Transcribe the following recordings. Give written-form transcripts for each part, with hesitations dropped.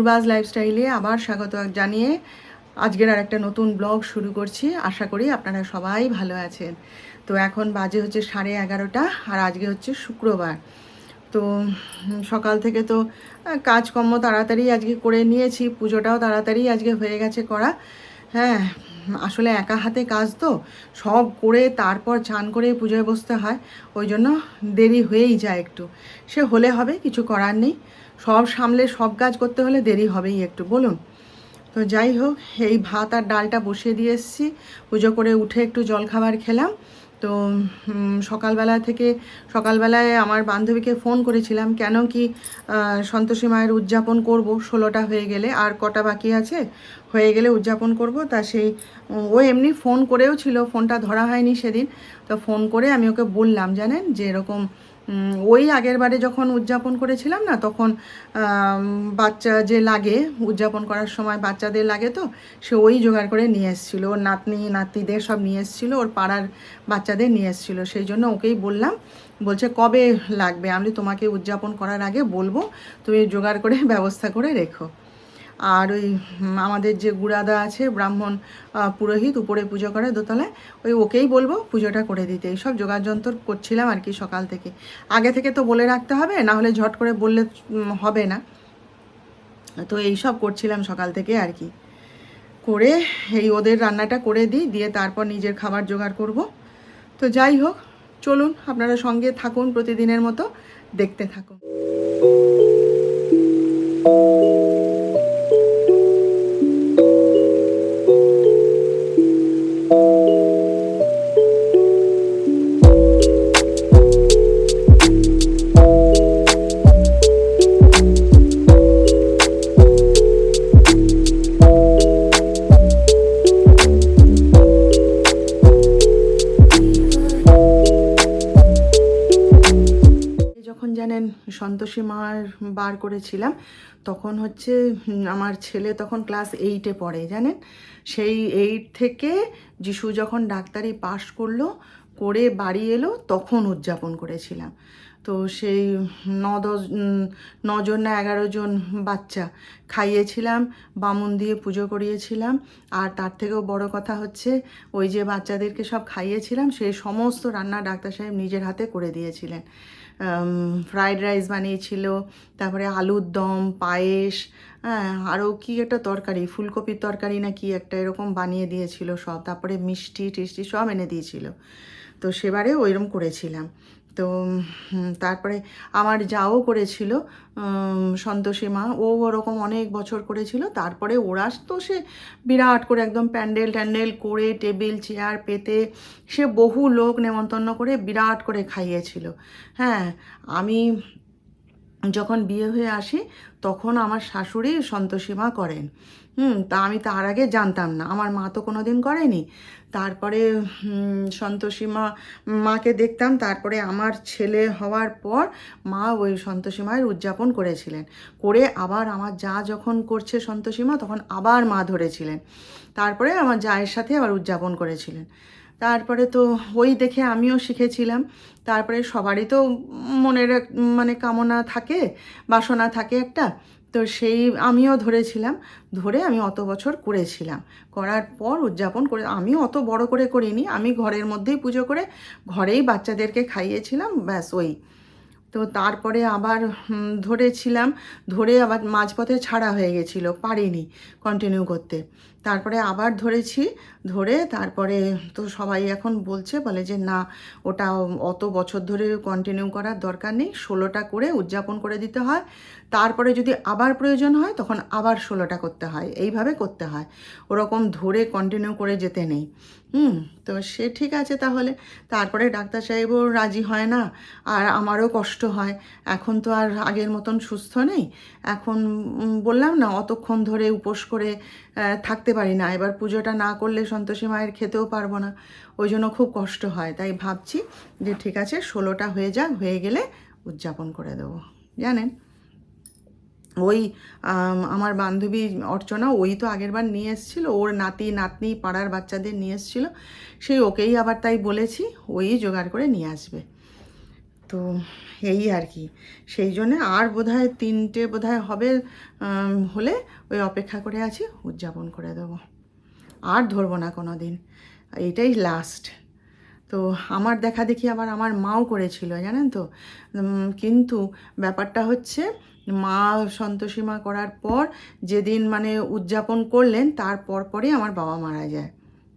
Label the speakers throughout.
Speaker 1: পূর্বাজ লাইফস্টাইলে আবার স্বাগত জানিয়ে আজকের আর একটা নতুন ব্লগ শুরু করছি। আশা করি আপনারা সবাই ভালো আছেন। তো এখন বাজে হচ্ছে 11:30 আর আজকে হচ্ছে শুক্রবার। তো সকাল থেকে তো কাজকর্ম তাড়াতাড়ি আজকে করে নিয়েছি, পুজোটাও তাড়াতাড়ি আজকে হয়ে গেছে করা। হ্যাঁ, আসলে একা হাতে কাজ তো, সব করে তারপর চান করে পুজোয় বসতে হয়, ওই জন্য দেরি হয়েই যায় একটু। সে হলে হবে, কিছু করার নেই। সব সামলে সব কাজ করতে হলে দেরি হবেই একটু, বলুন। তো যাই হোক, এই ভাত আর ডালটা বসিয়ে দিয়ে এসেছি। পুজো করে উঠে একটু জলখাবার খেলাম। তো সকালবেলায় আমার বান্ধবীকে ফোন করেছিলাম, কেন কি সন্তোষী মায়ের উদযাপন করব, 16টা হয়ে গেলে আর কটা বাকি আছে, হয়ে গেলে উদযাপন করব। তা সেই ও এমনি ফোন করেও ছিল, ফোনটা ধরা হয়নি সেদিন। তো ফোন করে আমি ওকে বললাম, জানেন যে এরকম ওই আগের বারে যখন উদযাপন করেছিলাম না, তখন বাচ্চা যে লাগে উদযাপন করার সময় বাচ্চাদের লাগে, তো সে ওই জোগাড় করে নিয়ে এসেছিলো, ওর নাতনি নাতনিদের সব নিয়ে এসেছিলো, ওর পাড়ার বাচ্চাদের নিয়ে এসেছিলো। সেই জন্য ওকেই বললাম, বলছে কবে লাগবে, আমি তোমাকে উদযাপন করার আগে বলবো, তুমি জোগাড় করে ব্যবস্থা করে রেখো। আর ওই আমাদের যে গুড়াদা আছে ব্রাহ্মণ পুরোহিত, উপরে পুজো করে দোতলায়, ওকেই বলবো পুজোটা করে দিতে। এইসব জোগাড় যন্ত্র করছিলাম আর কি সকাল থেকে। আগে থেকে তো বলে রাখতে হবে, না হলে ঝট করে বললে হবে না। তো এইসব করছিলাম সকাল থেকে আর কি। করে এই ওদের রান্নাটা করে দিয়ে তারপর নিজের খাবার জোগাড় করব। তো যাই হোক, চলুন আপনারা সঙ্গে থাকুন, প্রতিদিনের মতো দেখতে থাকুন। যখন জানেন সন্তোষী মার বার করেছিলাম, তখন হচ্ছে আমার ছেলে তখন ক্লাস 8-এ পড়ে, জানেন। সেই 8 থেকে যিশু যখন ডাক্তারি পাশ করলো, করে বাড়ি এলো, তখন উদযাপন করেছিলাম। তো সেই 9 জন না 11 জন বাচ্চা খাইয়েছিলাম, বামুন দিয়ে পুজো করিয়েছিলাম। আর তার থেকেও বড় কথা হচ্ছে, ওই যে বাচ্চাদেরকে সব খাইয়েছিলাম, সেই সমস্ত রান্না ডাক্তার সাহেব নিজের হাতে করে দিয়েছিলেন। ফ্রাইড রাইস বানিয়েছিল, তারপরে আলুর দম, পায়েস, হ্যাঁ, আরও কি একটা তরকারি, ফুলকপির তরকারি না কি একটা, এরকম বানিয়ে দিয়েছিল সব। তারপরে মিষ্টি টিষ্টি সব এনে দিয়েছিল। তো সেবারে ওইরকম করেছিলাম। তো তারপরে আমার যাও করেছিল সন্তোষী মা, ও ওরকম অনেক বছর করেছিল। তারপরে ওরা তো সে বিরাট করে একদম প্যান্ডেল ট্যান্ডেল করে, টেবিল চেয়ার পেতে সে বহু লোক নেমন্তন্ন করে বিরাট করে খাইয়েছিল। হ্যাঁ, আমি যখন বিয়ে হয়ে আসি, তখন আমার শাশুড়ি সন্তোষী মা করেন। তা আমি তার আগে জানতাম না, আমার মা তো কোনো দিন করেনি। তারপরে সন্তোষী মাকে দেখতাম। তারপরে আমার ছেলে হওয়ার পর মা ওই সন্তোষী মায়ের উদযাপন করেছিলেন। করে আবার আমার যা যখন করছে সন্তোষী মা, তখন আবার মা ধরেছিলেন। তারপরে আমার জায়ের সাথে আবার উদযাপন করেছিলেন। তারপরে তো ওই দেখে আমিও শিখেছিলাম। তারপরে সবারই তো মনের মানে কামনা থাকে, বাসনা থাকে একটা। তো সেই আমিও ধরেছিলাম, ধরে আমি অত বছর করেছিলাম। করার পর উদযাপন করে, আমিও অত বড় করে করিনি, আমি ঘরের মধ্যেই পুজো করে ঘরেই বাচ্চাদেরকে খাইয়েছিলাম, ব্যাস ওই। তো তারপরে আবার ধরেছিলাম, ধরে আবার মাঝপথে ছাড়া হয়ে গেছিলো, পারিনি কন্টিনিউ করতে। তারপরে আবার ধরেছি, ধরে তারপরে তো সবাই এখন বলে যে না, ওটা অত বছর ধরে কন্টিনিউ করার দরকার নেই, 16টা করে উদযাপন করে দিতে হয়। তারপরে যদি আবার প্রয়োজন হয়, তখন আবার 16টা করতে হয়, এইভাবে করতে হয়, ওরকম ধরে কন্টিনিউ করে যেতে নেই। তো সে ঠিক আছে তাহলে। তারপরে ডাক্তার সাহেবও রাজি হয় না, আর আমারও কষ্ট হয়। এখন তো আর আগের মতন সুস্থ নেই। এখন বললাম না, অতক্ষণ ধরে উপোস করে থাকতে পারি না। এবার পুজোটা না করলে সন্তোষী মায়ের খেতেও পারবো না, ওই জন্য খুব কষ্ট হয়। তাই ভাবছি যে ঠিক আছে, 16টা হয়ে যাক, হয়ে গেলে উদযাপন করে দেবো। জানেন, ওই আমার বান্ধবী অর্চনা, ওই তো আগেরবার নিয়ে এসেছিলো, ওর নাতি নাতনি পাড়ার বাচ্চাদের নিয়ে এসেছিলো, সেই ওকেই আবার তাই বলেছি, ওই জোগাড় করে নিয়ে আসবে। তো এই আর কি, সেই জন্যে আর বোধহয় 3টে বোধহয় হবে, হলে ওই অপেক্ষা করে আছি, উদযাপন করে দেবো, আর ধরবো না কোনো দিন, এইটাই লাস্ট। তো আমার দেখা দেখি আবার আমার মাও করেছিল জানেন তো, কিন্তু ব্যাপারটা হচ্ছে মা, সন্তোষী মা করার পর যেদিন মানে উদযাপন করলেন তার পরই আমার বাবা মারা যায়,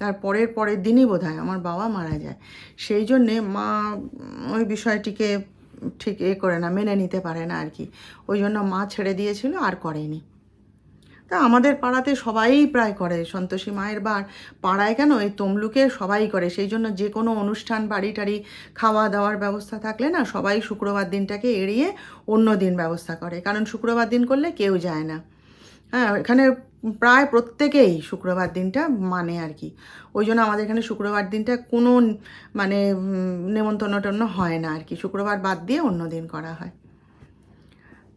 Speaker 1: তার পরের দিনই বোধহয় আমার বাবা মারা যায়। সেই জন্যে মা ওই বিষয়টিকে ঠিক করে না, মেনে নিতে পারে না আর কি, ওই জন্য মা ছেড়ে দিয়েছিল, আর করেনি। তা আমাদের পাড়াতে সবাই প্রায় করে সন্তোষী মায়ের বার, পাড়ায় কেন, এই তমলুকে সবাই করে। সেই জন্য যে কোনো অনুষ্ঠান, বাড়ি টাড়ি, খাওয়া দাওয়ার ব্যবস্থা থাকলে না, সবাই শুক্রবার দিনটাকে এড়িয়ে অন্য দিন ব্যবস্থা করে, কারণ শুক্রবার দিন করলে কেউ যায় না। হ্যাঁ, এখানে প্রায় প্রত্যেকেই শুক্রবার দিনটা মানে আর কি, ওই জন্য আমাদের এখানে শুক্রবার দিনটা কোনো মানে নেমন্তন্ন টন্ন হয় না আর কি, শুক্রবার বাদ দিয়ে অন্য দিন করা হয়।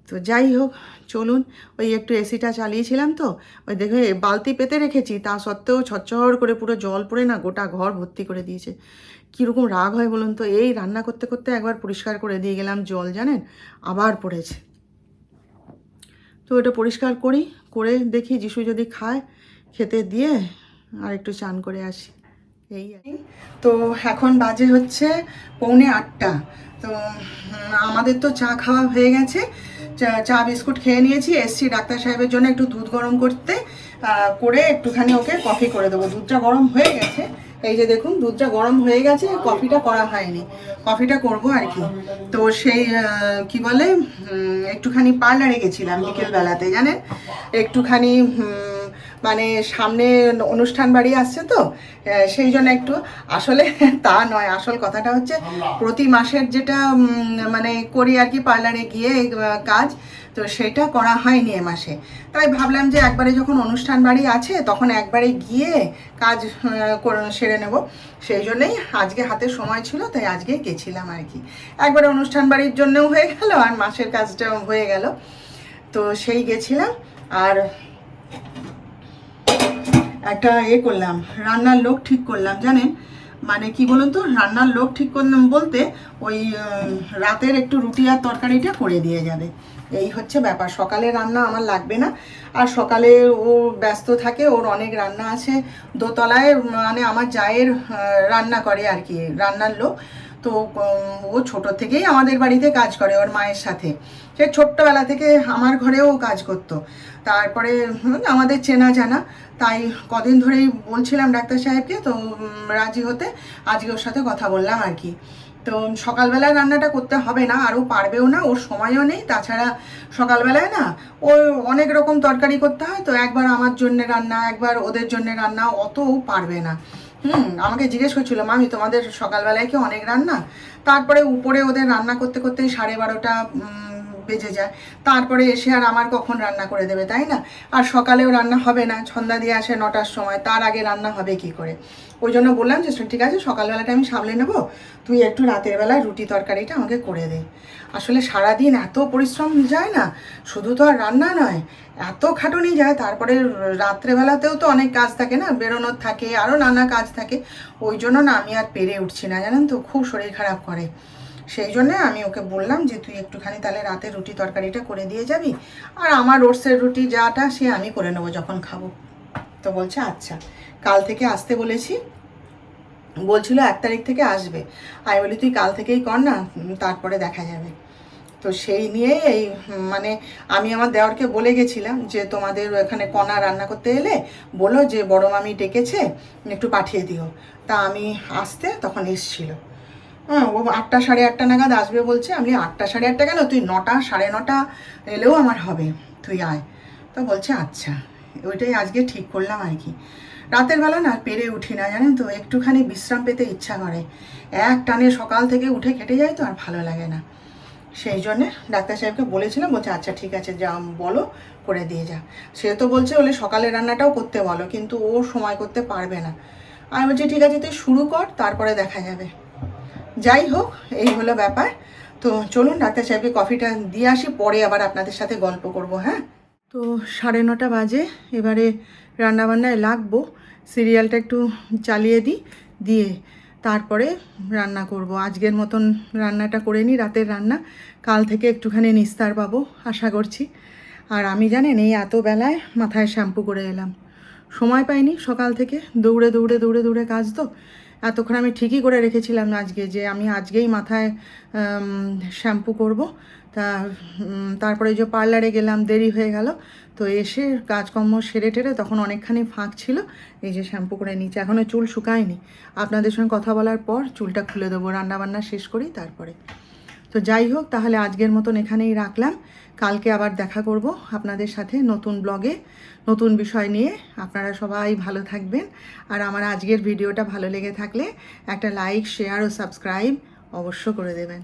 Speaker 1: তো যাই হোক, চলুন, ওই একটু এসিটা চালিয়েছিলাম তো, ওই দেখে বালতি পেতে রেখেছি, তা সত্ত্বেও ছচ্ছর করে পুরো জল পড়ে না গোটা ঘর ভর্তি করে দিয়েছে। কীরকম রাগ হয় বলুন তো, এই রান্না করতে করতে একবার পরিষ্কার করে দিয়ে গেলাম জল, জানেন, আবার পড়েছে। তো এটা পরিষ্কার করে দেখি যিশু যদি খায়, খেতে দিয়ে আর একটু চান করে আসি, এই আর কি। তো এখন বাজে হচ্ছে 7:45। তো আমাদের তো চা খাওয়া হয়ে গেছে, চা বিস্কুট খেয়ে নিয়েছি, এসছি ডাক্তার সাহেবের জন্য একটু দুধ গরম করতে, করে একটুখানি ওকে কফি করে দেবো। দুধটা গরম হয়ে গেছে, এই যে দেখুন দুধটা গরম হয়ে গেছে, কফিটা করা হয়নি, কফিটা করব আর কি। তো সেই কি বলে, একটুখানি পার্লারে গেছিলাম বিকেলবেলাতে জানেন, একটুখানি মানে সামনে অনুষ্ঠান বাড়ি আসছে তো, সেই জন্য একটু, আসলে তা নয়, আসল কথাটা হচ্ছে প্রতি মাসের যেটা মানে করি আর কি পার্লারে গিয়ে কাজ, তো সেটা করা হয়নি এ মাসে। তাই ভাবলাম যে একবারে যখন অনুষ্ঠান বাড়ি আছে তখন একবারে গিয়ে কাজ সেরে নেব, সেই জন্যেই আজকে হাতে সময় ছিল, তাই আজকে গেছিলাম আর কি। একবারে অনুষ্ঠান বাড়ির জন্যও হয়ে গেল আর মাসের কাজটাও হয়ে গেল, তো সেই গেছিলাম। আর একটা করলাম, রান্নার লোক ঠিক করলাম জানেন, মানে কি বলুন তো, রান্নার লোক ঠিক করলাম বলতে ওই রাতের একটু রুটি আর তরকারিটা করে দিয়ে যাবে, এই হচ্ছে ব্যাপার। সকালে রান্না আমার লাগবে না, আর সকালে ও ব্যস্ত থাকে, ওর অনেক রান্না আছে দোতলায়, মানে আমার জায়ের রান্না করে আর কি, রান্নার লোক। তো ও ছোট থেকেই আমাদের বাড়িতে কাজ করে ওর মায়ের সাথে, সে ছোট্টবেলা থেকে আমার ঘরেও কাজ করতো। তারপরে আমাদের চেনা জানা, তাই কদিন ধরেই বলছিলাম ডাক্তার সাহেবকে, তো রাজি হতে আজকে ওর সাথে কথা বললাম আর কি। তো সকালবেলায় রান্নাটা করতে হবে না, আরও পারবেও না, ওর সময়ও নেই, তাছাড়া সকালবেলায় না ওই অনেক রকম তরকারি করতে হয়, তো একবার আমার জন্যে রান্না, একবার ওদের জন্যে রান্না, অতও পারবে না। আমাকে জিজ্ঞেস করছিল, মামি তোমাদের সকালবেলায় কি অনেক রান্না? তারপরে উপরে ওদের রান্না করতে করতেই 12:30 বেজে যায়, তারপরে এসে আর আমার কখন রান্না করে দেবে, তাই না? আর সকালেও রান্না হবে না, সন্ধ্যা দিয়ে আসে 9টার সময়, তার আগে রান্না হবে কি করে? ওই জন্য বললাম যে ঠিক আছে, সকালবেলাটা আমি সামলে নেবো, তুই একটু রাতের বেলায় রুটি তরকারিটা আমাকে করে দে। আসলে সারাদিন এত পরিশ্রম যায় না, শুধু তো আর রান্না নয়, এত খাটুনি যায়, তারপরে রাত্রেবেলাতেও তো অনেক কাজ থাকে না, বেরোনোর থাকে, আরও নানা কাজ থাকে, ওই জন্য না আমি আর পেরে উঠছি না জানেন তো, খুব শরীর খারাপ করে। সেই জন্যে আমি ওকে বললাম যে তুই একটুখানি তাহলে রাতে রুটি তরকারিটা করে দিয়ে যাবি, আর আমার ওটসের রুটি যাটা সে আমি করে নেবো যখন খাবো। তো বলছে আচ্ছা, কাল থেকে আসতে বলেছি, বলছিল 1 তারিখ থেকে আসবে, আমি বলি তুই কাল থেকেই কর না, তারপরে দেখা যাবে। তো সেই নিয়ে এই মানে আমি আমার দেওরকে বলে গেছিলাম যে তোমাদের এখানে কণা রান্না করতে এলে বলো যে বড় মামি ডেকেছে, একটু পাঠিয়ে দিও। তা আমি আসতে তখন এসছিল, হ্যাঁ, ও 8টা 8:30 নাগাদ আসবে বলছে। আমি 8টা 8:30 কেন, তুই 9টা 9:30 এলেও আমার হবে, তুই আয়। তো বলছে আচ্ছা, ওইটাই আজকে ঠিক করলাম আর কি। রাতের বেলা না পেরে উঠি না জানেন তো, একটুখানি বিশ্রাম পেতে ইচ্ছা করে, এক টানে সকাল থেকে উঠে খেটে যায় তো আর ভালো লাগে না। সেই জন্যে ডাক্তার সাহেবকে বলেছিলাম, বলছে আচ্ছা ঠিক আছে যা বলো করে দিয়ে যা। সে তো বলছে বলে সকালের রান্নাটাও করতে বলো, কিন্তু ও সময় করতে পারবে না। আমি বলছি ঠিক আছে তুই শুরু কর, তারপরে দেখা যাবে। যাই হোক, এই হলো ব্যাপার। তো চলুন ডাক্তার সাহেবকে কফিটা দিয়ে আসি, পরে আবার আপনাদের সাথে গল্প করব। হ্যাঁ, তো 9:30 বাজে, এবারে রান্নাবান্নায় লাগবো। সিরিয়ালটা একটু চালিয়ে দিই, দিয়ে তারপরে রান্না করব। আজকের মতন রান্নাটা করে নিই, রাতের রান্না। কাল থেকে একটুখানি নিস্তার পাবো আশা করছি। আর আমি জানেন এই এত বেলায় মাথায় শ্যাম্পু করে এলাম, সময় পাইনি সকাল থেকে, দৌড়ে দৌড়ে দৌড়ে দৌড়ে কাজ তো। এতক্ষণ আমি ঠিকই করে রেখেছিলাম আজকে যে আমি আজকেই মাথায় শ্যাম্পু করব। তারপরে যে পার্লারে গেলাম, দেরি হয়ে গেল, তো এসে কাজকর্ম সেরে টেরে তখন অনেকখানি ফাঁক ছিল, এই যে শ্যাম্পু করে নিচ্ছে। এখনও চুল শুকায়নি, আপনাদের সঙ্গে কথা বলার পর চুলটা খুলে দেবো, রান্নাবান্না শেষ করি তারপরে। তো যাই হোক, তাহলে আজকের মতন এখানেই রাখলাম। কালকে আবার দেখা করব আপনাদের সাথে নতুন ব্লগে, নতুন বিষয় নিয়ে। আপনারা সবাই ভালো থাকবেন। আর আমার আজকের ভিডিওটা ভালো লেগে থাকলে একটা লাইক, শেয়ার ও সাবস্ক্রাইব অবশ্য করে দেবেন।